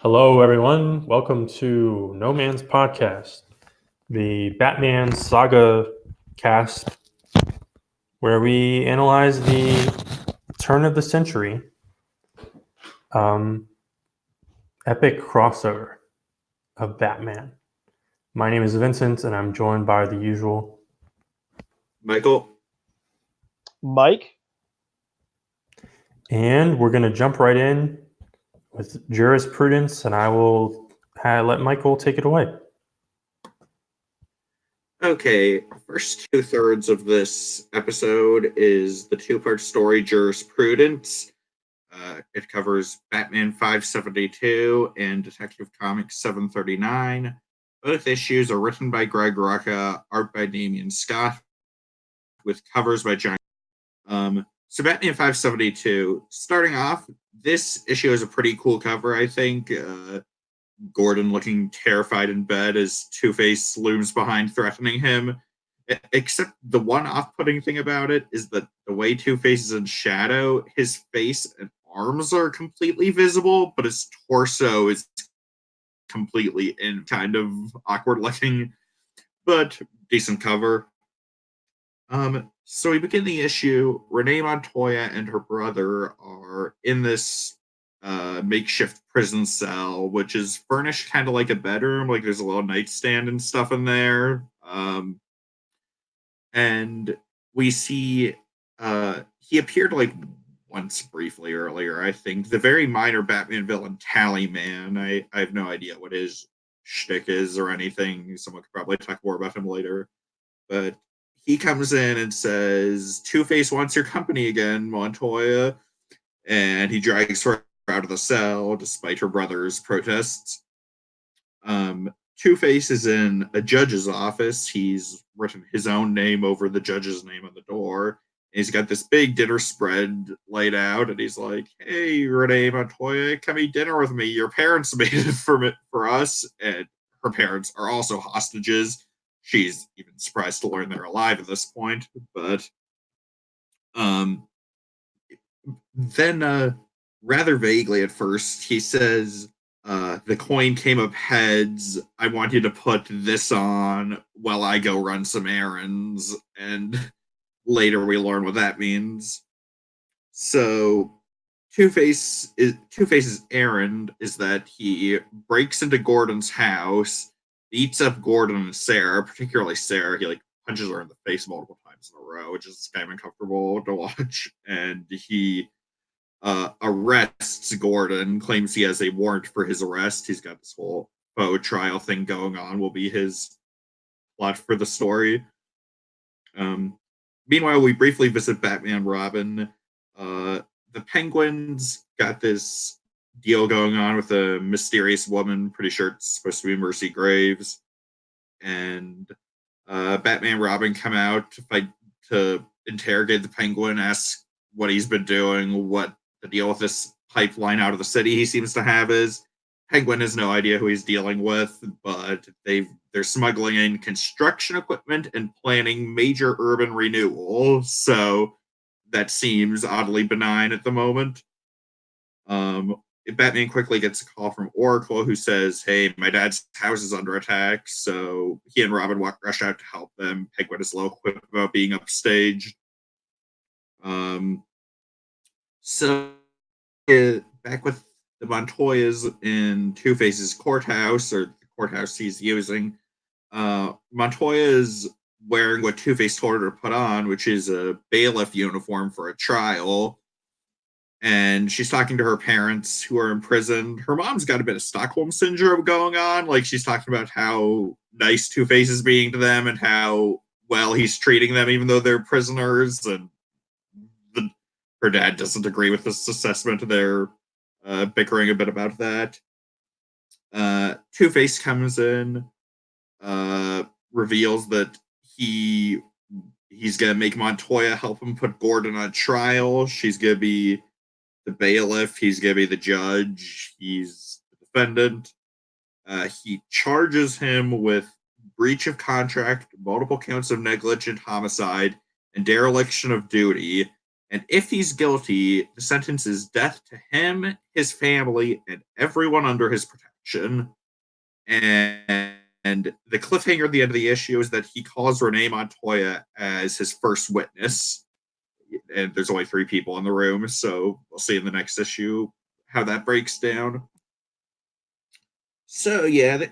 Hello, everyone. Welcome to No Man's Podcast, the Batman Saga cast, where we analyze the turn of the century epic crossover of Batman. My name is Vincent, and I'm joined by the usual Michael. Mike. And we're going to jump right in with Jurisprudence, and I will let Michael take it away. Okay, first 2/3 of this episode is the two-part story Jurisprudence. It covers Batman 572 and Detective Comics 739. Both issues are written by Greg Rucka, art by Damian Scott, with covers by John. So Batman 572, starting off, this issue is a pretty cool cover, I think. Gordon looking terrified in bed as Two-Face looms behind, threatening him. Except the one off-putting thing about it is that the way Two-Face is in shadow, his face and arms are completely visible, but his torso is completely in kind of awkward looking, but decent cover. So we begin the issue. Renee Montoya and her brother are in this makeshift prison cell, which is furnished kind of like a bedroom. Like there's a little nightstand and stuff in there. And we see he appeared like once briefly earlier, I think. The very minor Batman villain Tallyman. I have no idea what his shtick is or anything. Someone could probably talk more about him later. But he comes in and says, Two-Face wants your company again, Montoya. And he drags her out of the cell despite her brother's protests. Two-Face is in a judge's office. He's written his own name over the judge's name on the door. And he's got this big dinner spread laid out, and he's like, "Hey, Renee Montoya, come eat dinner with me. Your parents made it for us." And her parents are also hostages. She's even surprised to learn they're alive at this point. But then rather vaguely at first, he says, the coin came up heads. I want you to put this on while I go run some errands. And later we learn what that means. So Two-Face's errand is that he breaks into Gordon's house, beats up Gordon and Sarah, particularly Sarah. He punches her in the face multiple times in a row, which is kind of uncomfortable to watch. And he arrests Gordon, claims he has a warrant for his arrest. He's got this whole faux trial thing going on, will be his plot for the story. Meanwhile, we briefly visit Batman Robin. The Penguins got this deal going on with a mysterious woman. Pretty sure it's supposed to be Mercy Graves. And Batman Robin come out to interrogate the Penguin, ask what he's been doing, what the deal with this pipeline out of the city he seems to have is. Penguin has no idea who he's dealing with, but they're smuggling in construction equipment and planning major urban renewal. So that seems oddly benign at the moment. Batman quickly gets a call from Oracle, who says, "Hey, my dad's house is under attack." So he and Robin rush out to help them. Penguin is low quipped about being upstaged. So back with the Montoyas in Two-Face's courthouse, or the courthouse he's using. Montoya is wearing what Two-Face told her to put on, which is a bailiff uniform for a trial. And she's talking to her parents who are imprisoned. Her mom's got a bit of Stockholm syndrome going on. Like, she's talking about how nice Two-Face is being to them and how well he's treating them, even though they're prisoners. And her dad doesn't agree with this assessment. They're bickering a bit about that. Two-Face comes in, reveals that he's going to make Montoya help him put Gordon on trial. She's going to be the bailiff. He's going to be the judge. He's the defendant. He charges him with breach of contract, multiple counts of negligent homicide, and dereliction of duty. And if he's guilty, the sentence is death to him, his family, and everyone under his protection. And the cliffhanger at the end of the issue is that he calls Renee Montoya as his first witness. And there's only 3 people in the room, so we'll see in the next issue how that breaks down. So yeah,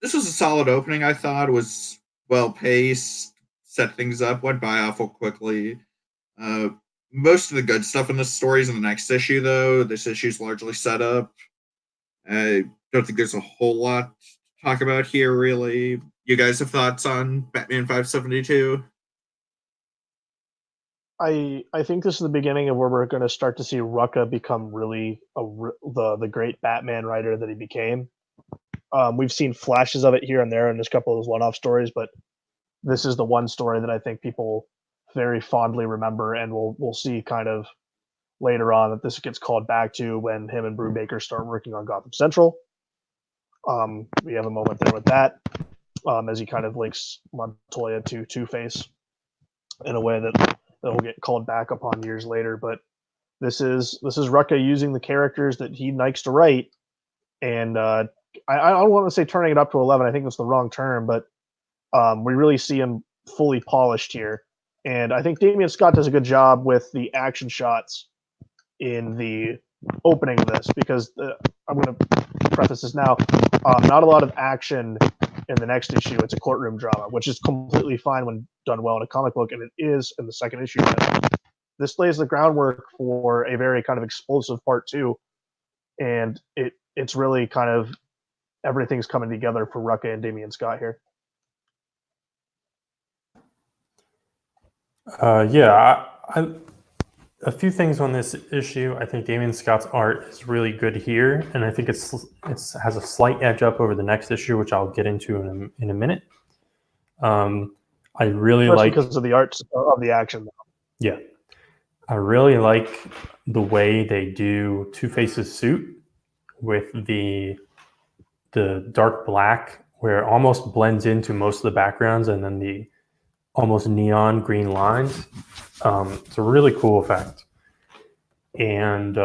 this was a solid opening. I thought it was well paced, set things up, went by awful quickly. Most of the good stuff in this story is in the next issue, though. This issue is largely set up. I don't think there's a whole lot to talk about here, really. You guys have thoughts on Batman 572? I think this is the beginning of where we're going to start to see Rucka become really the great Batman writer that he became. We've seen flashes of it here and there in just a couple of those one-off stories, but this is the one story that I think people very fondly remember, and we'll see kind of later on that this gets called back to when him and Brubaker start working on Gotham Central. We have a moment there with that, as he kind of links Montoya to Two-Face in a way that will get called back upon years later. But this is Rucka using the characters that he likes to write, and I don't want to say turning it up to 11. I think that's the wrong term, but we really see him fully polished here. And I think Damian Scott does a good job with the action shots in the opening of this, because I'm going to preface this now. Not a lot of action in the next issue. It's a courtroom drama, which is completely fine when done well in a comic book, and it is in the second issue. But this lays the groundwork for a very kind of explosive part 2, and it's really kind of everything's coming together for Rucka and Damian Scott here. A few things on this issue. I think Damian Scott's art is really good here, and I think it has a slight edge up over the next issue, which I'll get into in a minute. I really like because of the art of the action. Yeah, I really like the way they do Two-Face's suit with the dark black, where it almost blends into most of the backgrounds, and then the almost neon green lines. It's a really cool effect. And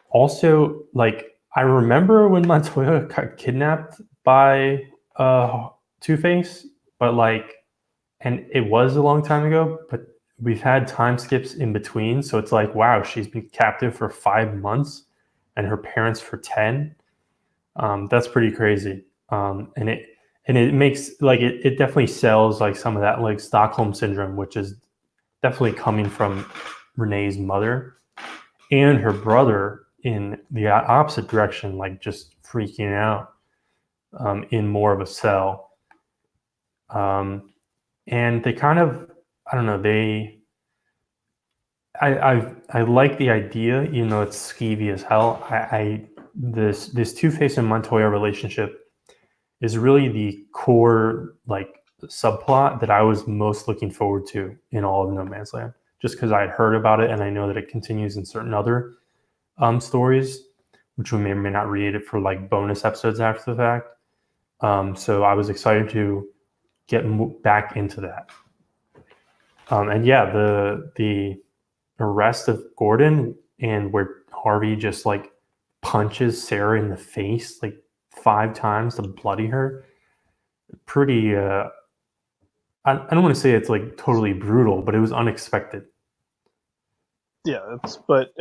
also, like, I remember when Montoya got kidnapped by Two-Face, but like, and it was a long time ago, but we've had time skips in between. So it's like, wow, she's been captive for 5 months and her parents for 10. That's pretty crazy. And it makes, like, it definitely sells like some of that like Stockholm syndrome, which is definitely coming from Renee's mother and her brother in the opposite direction, like just freaking out in more of a cell. And they kind of, I don't know, I like the idea, even though it's skeevy as hell. This Two-Face and Montoya relationship is really the core like subplot that I was most looking forward to in all of No Man's Land, just because I had heard about it and I know that it continues in certain other stories, which we may or may not read it for like bonus episodes after the fact. So I was excited to get back into that. And yeah, the arrest of Gordon, and where Harvey just like punches Sarah in the face like 5 times to bloody her. Pretty I don't want to say it's like totally brutal, but it was unexpected. Yeah, but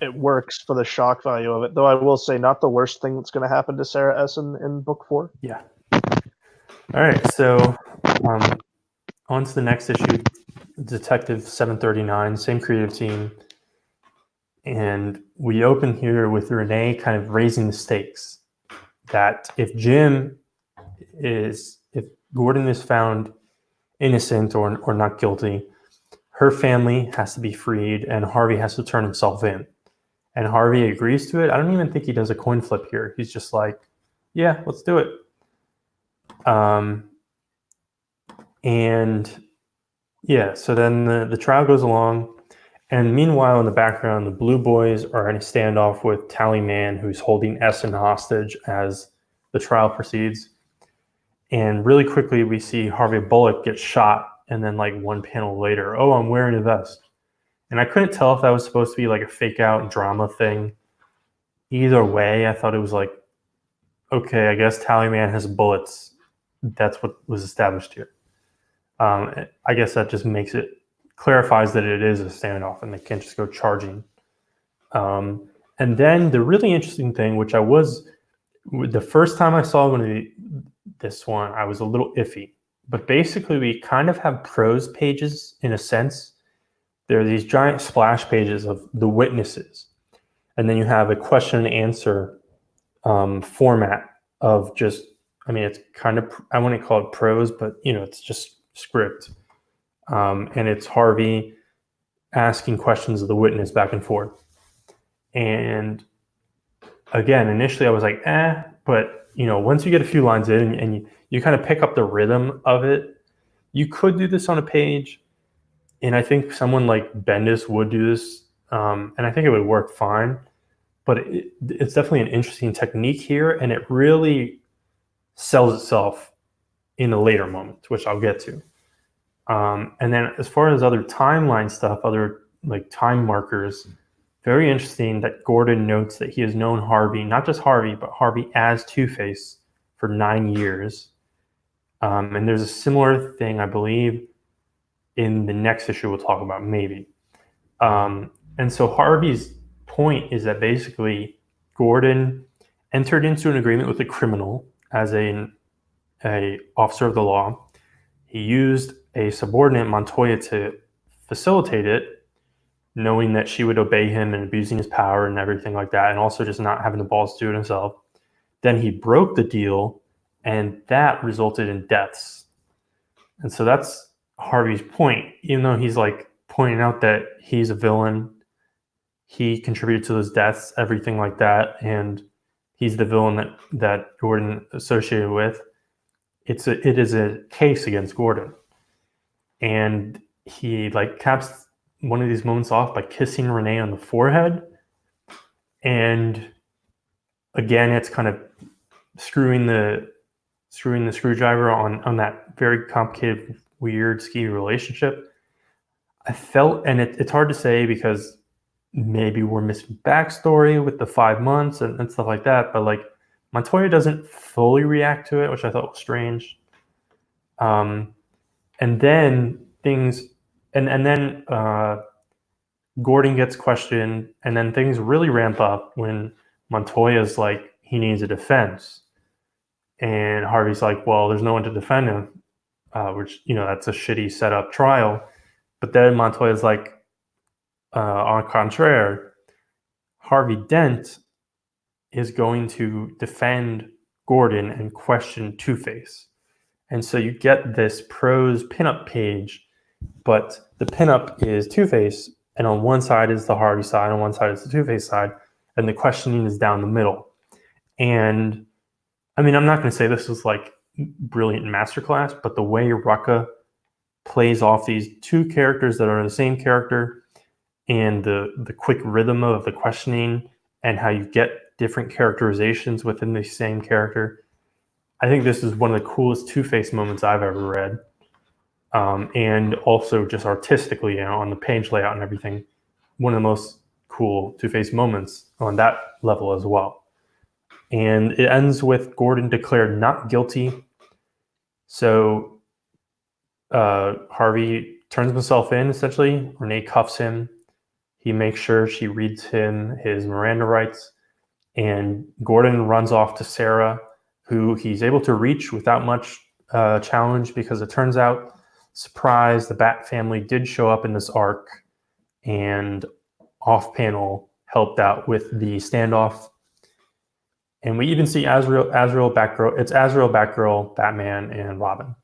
it works for the shock value of it. Though I will say, not the worst thing that's going to happen to Sarah Essen in book 4. Yeah. All right, so on to the next issue, Detective 739, same creative team. And we open here with Renee kind of raising the stakes that if Gordon is found innocent or not guilty, her family has to be freed and Harvey has to turn himself in. And Harvey agrees to it. I don't even think he does a coin flip here. He's just like, yeah, let's do it. And yeah, so then the trial goes along. And meanwhile, in the background, the Blue Boys are in a standoff with Tallyman, who's holding Essen hostage as the trial proceeds. And really quickly, we see Harvey Bullock get shot. And then like one panel later, oh, I'm wearing a vest. And I couldn't tell if that was supposed to be like a fake out drama thing. Either way, I thought it was like, okay, I guess Tallyman has bullets. That's what was established here. I guess that just clarifies that it is a standoff and they can't just go charging. And then the really interesting thing, which the first time I saw this one, I was a little iffy. But basically, we kind of have prose pages in a sense. There are these giant splash pages of the witnesses. And then you have a question and answer format of just, it's kind of, I wouldn't call it prose, but, it's just script. And it's Harvey asking questions of the witness back and forth. And again, initially I was like, but once you get a few lines in and you kind of pick up the rhythm of it, you could do this on a page. And I think someone like Bendis would do this. And I think it would work fine. But it's definitely an interesting technique here. And it really sells itself in the later moments, which I'll get to. And then as far as other timeline stuff, other like time markers, very interesting that Gordon notes that he has known Harvey, not just Harvey, but Harvey as Two-Face for 9 years. And there's a similar thing, I believe, in the next issue we'll talk about, maybe. And so Harvey's point is that basically Gordon entered into an agreement with a criminal as a officer of the law. He used a subordinate, Montoya, to facilitate it, knowing that she would obey him and abusing his power and everything like that, and also just not having the balls to do it himself. Then he broke the deal, and that resulted in deaths. And so that's Harvey's point. Even though he's like pointing out that he's a villain, he contributed to those deaths, everything like that, and he's the villain that Gordon associated with. It is a case against Gordon. And he like caps one of these moments off by kissing Renee on the forehead. And again, it's kind of screwing the screwdriver on that very complicated, weird, skeevy relationship. I felt, and it's hard to say because maybe we're missing backstory with the 5 months and stuff like that, but like Montoya doesn't fully react to it, which I thought was strange. And then Gordon gets questioned, and then things really ramp up when Montoya's like, he needs a defense. And Harvey's like, well, there's no one to defend him, which, that's a shitty setup trial. But then Montoya's like, en contraire, Harvey Dent is going to defend Gordon and question Two-Face. And so you get this prose pinup page, but the pinup is Two-Face, and on one side is the Harvey side, on one side is the Two-Face side, and the questioning is down the middle. And I'm not going to say this is like brilliant masterclass, but the way Rucka plays off these two characters that are the same character, and the quick rhythm of the questioning, and how you get different characterizations within the same character. I think this is one of the coolest Two-Face moments I've ever read. And also just artistically, on the page layout and everything, one of the most cool Two-Face moments on that level as well. And it ends with Gordon declared not guilty. So Harvey turns himself in, essentially. Renee cuffs him. He makes sure she reads him his Miranda rights. And Gordon runs off to Sarah, who he's able to reach without much challenge, because it turns out, surprise, the Bat family did show up in this arc and off-panel helped out with the standoff. And we even see Azrael, Batgirl. It's Azrael, Batgirl, Batman, and Robin.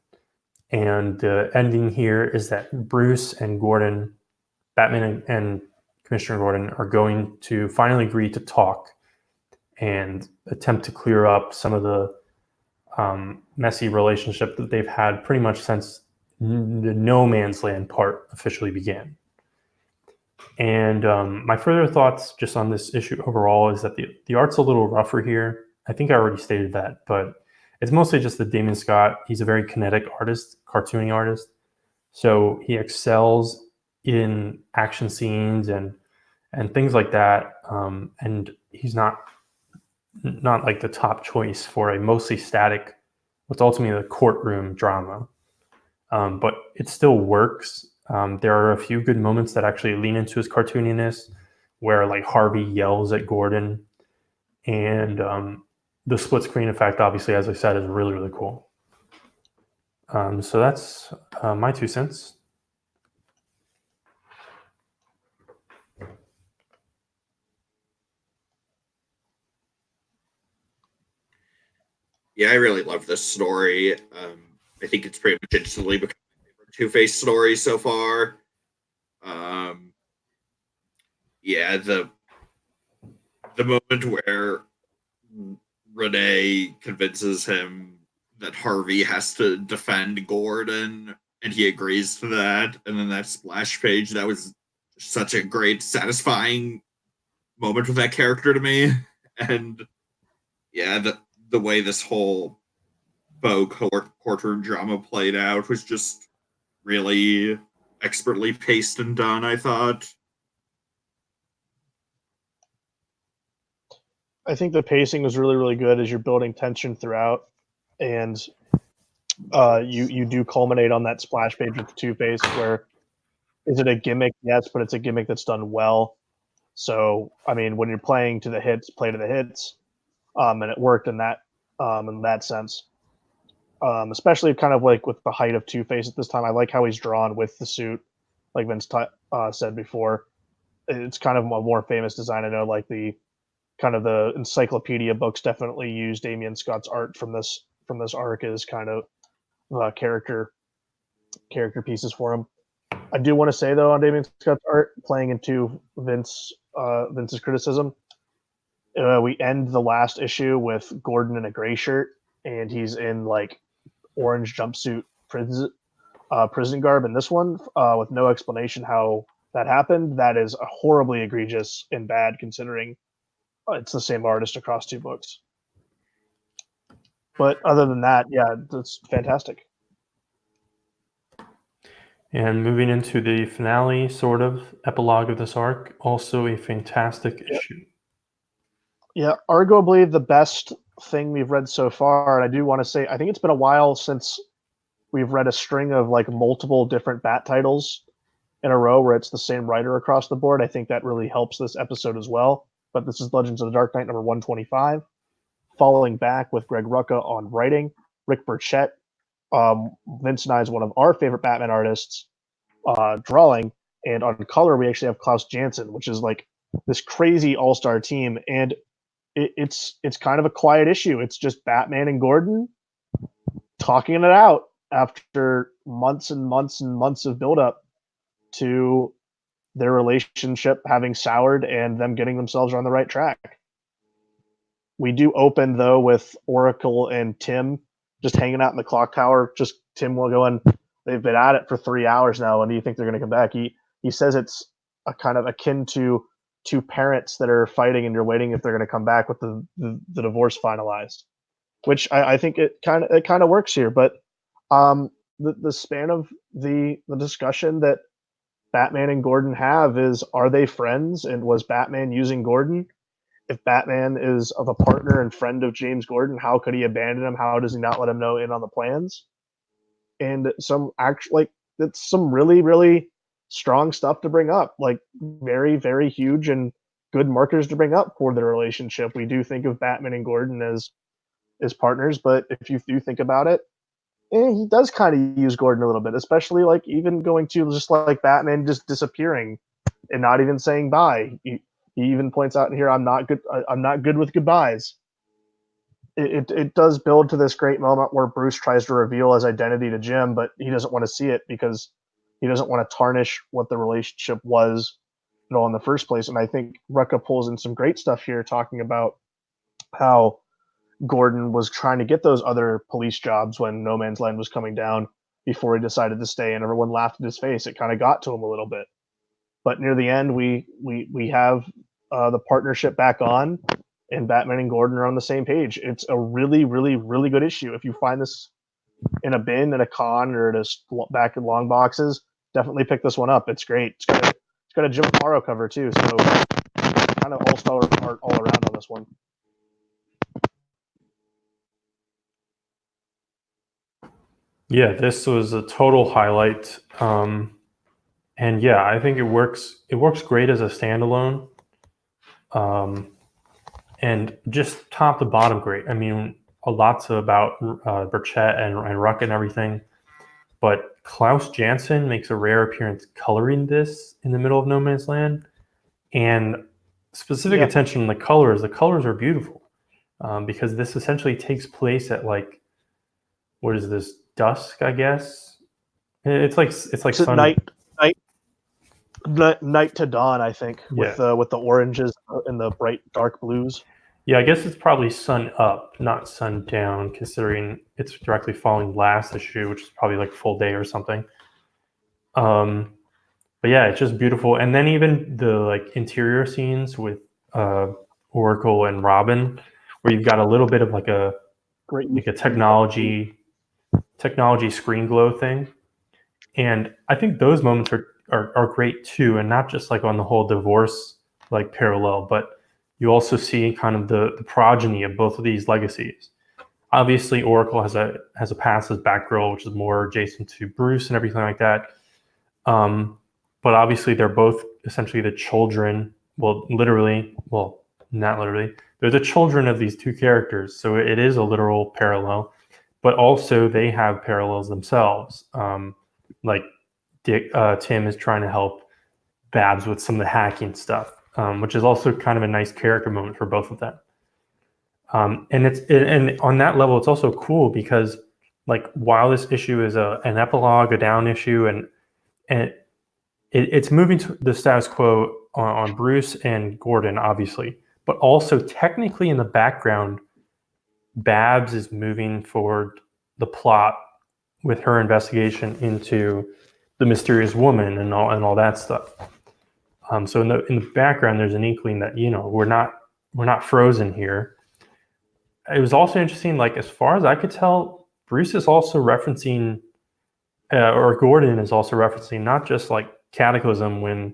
And the ending here is that Bruce and Gordon, Batman and Commissioner Gordon, are going to finally agree to talk and attempt to clear up some of the messy relationship that they've had pretty much since the No Man's Land part officially began. And my further thoughts just on this issue overall is that the art's a little rougher here. I think I already stated that, but it's mostly just that Damon Scott, he's a very kinetic artist, cartooning artist. So he excels in action scenes and things like that. And he's not like the top choice for a mostly static, what's ultimately a courtroom drama. But it still works. There are a few good moments that actually lean into his cartooniness, where like Harvey yells at Gordon, and the split screen effect, obviously, as I said, is really, really cool. So that's my 2 cents. Yeah, I really love this story. I think it's pretty much instantly become my favorite Two-Face story so far. Yeah, the moment where Renee convinces him that Harvey has to defend Gordon, and he agrees to that, and then that splash page, that was such a great, satisfying moment with that character to me. And yeah, the way this whole faux courtroom drama played out was just really expertly paced and done, I thought. I think the pacing was really, really good as you're building tension throughout, and you do culminate on that splash page with Two-Face, where is it a gimmick? Yes, but it's a gimmick that's done well. So, I mean, when you're playing to the hits, play to the hits, and it worked in that sense. Especially kind of like with the height of Two-Face at this time. I like how he's drawn with the suit, like Vince said before. It's kind of a more famous design. I know, like the kind of the encyclopedia books definitely use Damian Scott's art from this arc as kind of character pieces for him. I do want to say though on Damian Scott's art, playing into Vince's criticism, we end the last issue with Gordon in a gray shirt, and he's in like orange jumpsuit prison garb in this one, with no explanation how that happened. That is horribly egregious and bad, considering it's the same artist across 2 books. But other than that, yeah, it's fantastic. And moving into the finale, sort of epilogue of this arc, also a fantastic issue. Yeah, arguably the best thing we've read so far. And I do want to say, I think it's been a while since we've read a string of like multiple different Bat titles in a row where it's the same writer across the board. I think that really helps this episode as well. But this is Legends of the Dark Knight number 125, following back with Greg Rucka on writing, Rick Burchett. Vince and I is one of our favorite Batman artists, drawing, and on color we actually have Klaus Janson, which is like this crazy all-star team. And it's kind of a quiet issue. It's just Batman and Gordon talking it out after months and months and months of buildup to their relationship having soured and them getting themselves on the right track. We do open though with Oracle and Tim just hanging out in the clock tower. Just Tim will go and they've been at it for 3 hours now. When do you think they're going to come back? He says it's a kind of akin to two parents that are fighting and you're waiting if they're going to come back with the divorce finalized, which I think it kind of works here. But the span of the discussion that Batman and Gordon have is, are they friends? And was Batman using Gordon? If Batman is of a partner and friend of James Gordon, how could he abandon him? How does he not let him know in on the plans? And it's some really, really strong stuff to bring up, like very, very huge and good markers to bring up for their relationship. We do think of Batman and Gordon as partners, but if you do think about it, he does kind of use Gordon a little bit, especially like even going to just like Batman just disappearing and not even saying bye. He even points out in here, I'm not good. I'm not good with goodbyes. It does build to this great moment where Bruce tries to reveal his identity to Jim, but he doesn't want to see it because he doesn't want to tarnish what the relationship was, in the first place. And I think Rucka pulls in some great stuff here, talking about how Gordon was trying to get those other police jobs when No Man's Land was coming down before he decided to stay, and everyone laughed in his face. It kind of got to him a little bit. But near the end, we have the partnership back on, and Batman and Gordon are on the same page. It's a really, really, really good issue. If you find this in a bin at a con or back in long boxes, definitely pick this one up. It's great. It's got a Jim Aparo cover too, so kind of all-star art all around on this one. Yeah, this was a total highlight. And yeah, I think it works. It works great as a standalone. And just top to bottom, great. I mean, lots about Burchett and Ruck and everything. But Klaus Janson makes a rare appearance coloring this in the middle of No Man's Land. And specific attention on the colors. The colors are beautiful because this essentially takes place at like, what is this, dusk, I guess? It's like sun. Night to dawn, I think, with the oranges and the bright dark blues. Yeah, I guess it's probably sun up, not sun down, considering it's directly following last issue, which is probably like full day or something. But yeah, it's just beautiful. And then even the like interior scenes with Oracle and Robin, where you've got a little bit of like a technology screen glow thing. And I think those moments are great too, and not just like on the whole divorce like parallel, but you also see kind of the progeny of both of these legacies. Obviously, Oracle has a past as Batgirl, which is more adjacent to Bruce and everything like that. But obviously, they're both essentially the children. Well, literally, well, not literally. They're the children of these two characters, so it is a literal parallel. But also, they have parallels themselves. Like Tim is trying to help Babs with some of the hacking stuff, which is also kind of a nice character moment for both of them. And on that level, it's also cool because like while this issue is an epilogue, a down issue, and it's moving to the status quo on Bruce and Gordon, obviously, but also technically in the background, Babs is moving forward the plot with her investigation into the mysterious woman and all that stuff. So in the background, there's an inkling that we're not frozen here. It was also interesting, like as far as I could tell, Bruce is also referencing, or Gordon is also referencing not just like Cataclysm when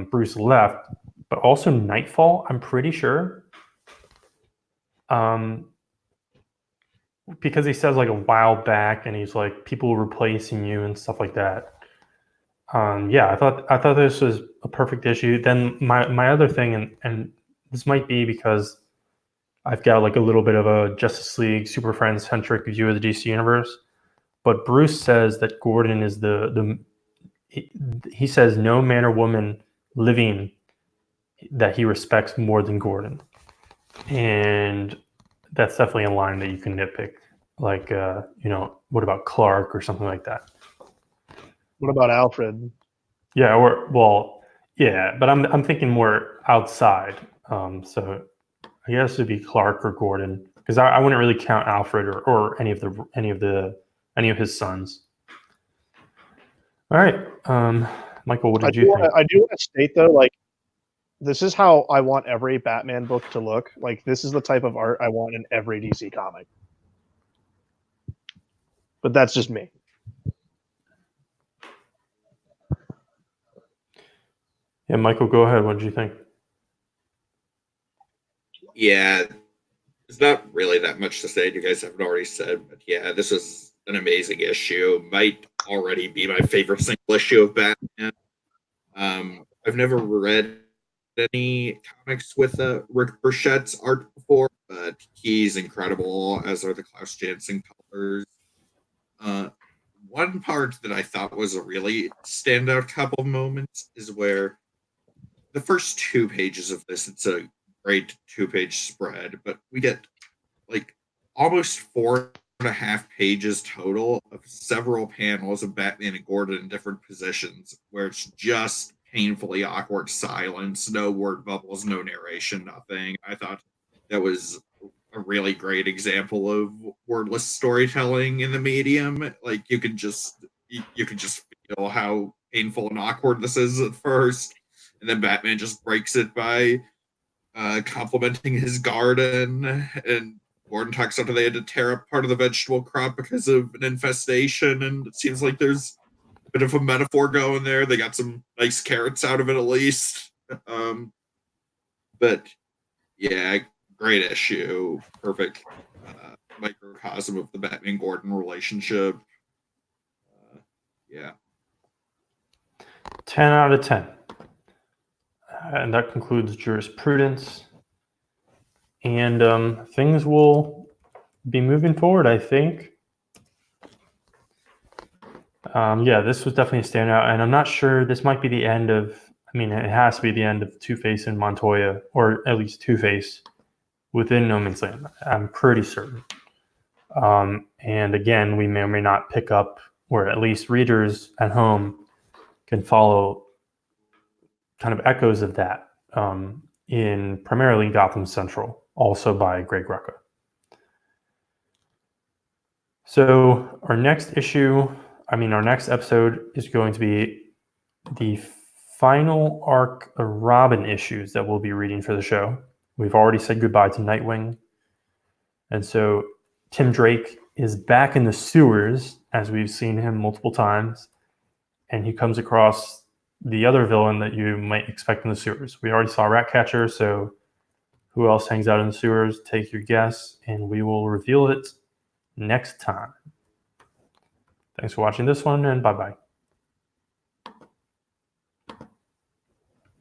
Bruce left, but also Nightfall. I'm pretty sure, because he says like a while back, and he's like people replacing you and stuff like that. Yeah, I thought this was a perfect issue. Then my other thing, and this might be because I've got like a little bit of a Justice League Super Friends centric view of the DC universe, but Bruce says that Gordon is he says no man or woman living that he respects more than Gordon, and that's definitely a line that you can nitpick. Like what about Clark or something like that? What about Alfred? Yeah, but I'm thinking more outside. So I guess it'd be Clark or Gordon, because I wouldn't really count Alfred or any of his sons. All right, Michael, what did you think? I do want to state though, like this is how I want every Batman book to look. Like this is the type of art I want in every DC comic. But that's just me. Yeah, Michael, go ahead. What did you think? Yeah, there's not really that much to say. You guys haven't already said, but yeah, this is an amazing issue. Might already be my favorite single issue of Batman. I've never read any comics with Rick Burchett's art before, but he's incredible, as are the Klaus Janson colors. One part that I thought was a really standout couple of moments is where the first 2 pages of this, it's a great 2-page spread, but we get like almost 4.5 pages total of several panels of Batman and Gordon in different positions where it's just painfully awkward silence, no word bubbles, no narration, nothing. I thought that was a really great example of wordless storytelling in the medium. Like you can just feel how painful and awkward this is at first, and then Batman just breaks it by complimenting his garden, and Gordon talks about how they had to tear up part of the vegetable crop because of an infestation, and it seems like there's bit of a metaphor going there. They got some nice carrots out of it at least. But yeah, great issue. Perfect microcosm of the Batman Gordon relationship. Yeah. 10 out of 10. And that concludes jurisprudence. And things will be moving forward, I think. Yeah, this was definitely a standout. And I'm not sure, this might be the end of, I mean, it has to be the end of Two-Face and Montoya, or at least Two-Face within No Man's Land. I'm pretty certain. And again, we may or may not pick up, or at least readers at home can follow kind of echoes of that in primarily Gotham Central, also by Greg Rucka. So our next episode is going to be the final arc of Robin issues that we'll be reading for the show. We've already said goodbye to Nightwing. And so Tim Drake is back in the sewers, as we've seen him multiple times. And he comes across the other villain that you might expect in the sewers. We already saw Ratcatcher, so who else hangs out in the sewers? Take your guess, and we will reveal it next time. Thanks for watching this one, and bye-bye.